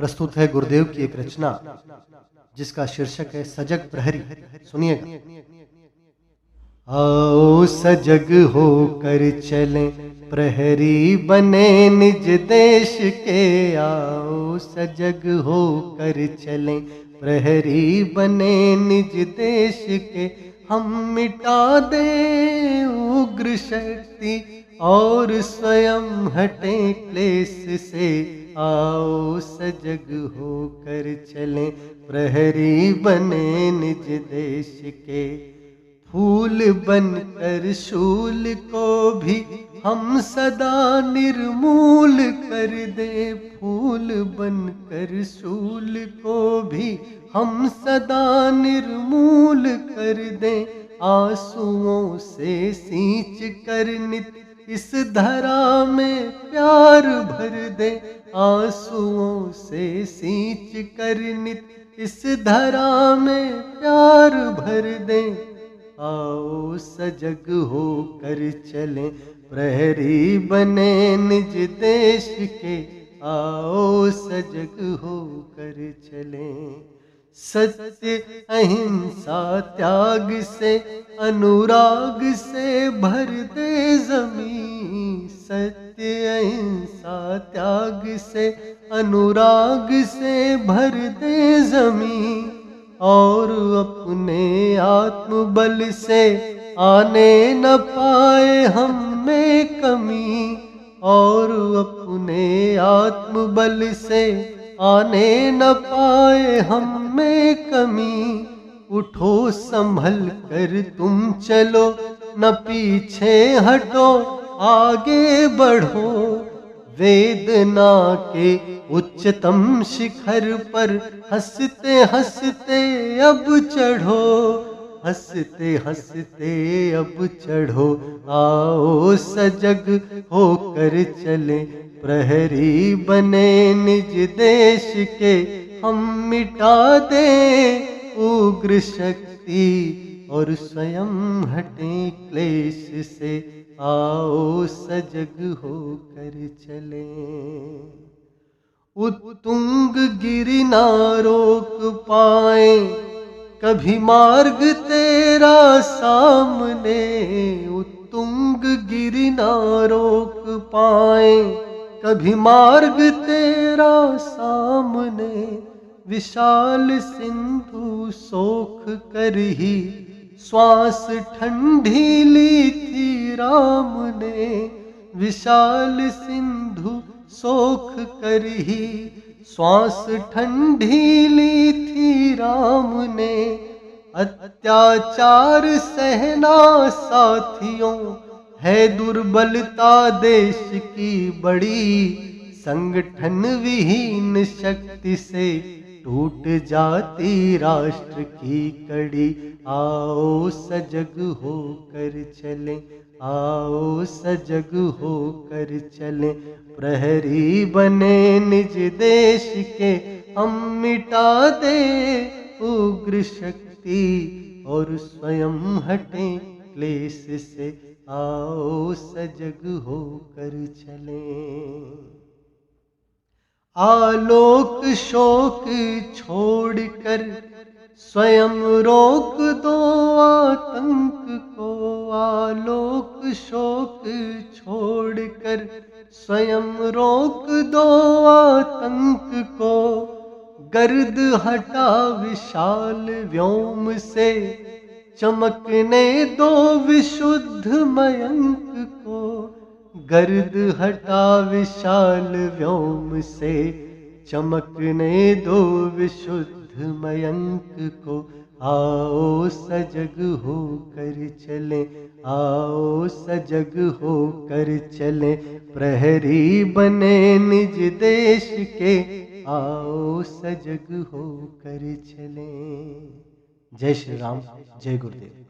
प्रस्तुत है गुरुदेव की एक रचना जिसका शीर्षक है सजग प्रहरी। सुनिएगा। आओ सजग होकर चलें प्रहरी बने निज देश के। आओ सजग होकर चलें प्रहरी बने निज देश के। हम मिटा दें उग्र शक्ति और स्वयं हटें क्लेश से। आओ सजग होकर चलें प्रहरी बने निज देश के। फूल बनकर शूल को भी हम सदा निर्मूल कर दें। फूल बनकर शूल को भी हम सदा निर्मूल कर दें। आंसुओं से सींच कर नित इस धरा में प्यार भर दे। आंसुओं से सींच कर नित इस धरा में प्यार भर दे। आओ सजग होकर चलें प्रहरी बने निज देश के। आओ सजग होकर चलें। सत्य अहिंसा त्याग से अनुराग से भर दे ज़मीं। सत्य अहिंसा त्याग से अनुराग से भर दे ज़मीं। और अपने आत्मबल से आने न पाए हम में कमी। और अपने आत्मबल से आने न पाए हम में कमी। उठो संभल कर तुम चलो न पीछे हटो आगे बढ़ो। वेदना के उच्चतम शिखर पर हंसते हंसते अब चढ़ो। हंसते हंसते अब चढ़ो। आओ सजग होकर चलें प्रहरी बने निज देश के। हम मिटा दें उग्र शक्ति और स्वयं हटें क्लेश से। आओ सजग होकर चलें। उत्तुंग गिरि ना रोक पाए कभी मार्ग तेरा सामने। उत्तुंग गिरि ना रोक पाए कभी मार्ग तेरा सामने। विशाल सिंधु सोख कर ही श्वास ठंडी ली थी राम ने। विशाल सिंधु सोख कर ही श्वास ठंडी ली थी राम ने। अत्याचार सहना साथियों है दुर्बलता देश की बड़ी। संगठन विहीन शक्ति से टूट जाती राष्ट्र की कड़ी। आओ सजग होकर चलें। आओ सजग होकर चलें प्रहरी बने निज देश के। हम मिटा दें उग्र शक्ति और स्वयं हटें क्लेश से। आओ सजग होकर चलें। आलोक शोक छोड़कर स्वयं रोक दो आतंक को। आलोक शोक छोड़कर स्वयं रोक दो आतंक को। गर्द हटा विशाल व्योम से चमकने दो विशुद्ध मयंक को। गर्द हटा विशाल व्योम से चमकने दो विशुद्ध मयंक को। आओ सजग होकर चलें। आओ सजग होकर चलें प्रहरी बने निज देश के। आओ सजग होकर चलें। जय श्री राम, जय गुरुदेव।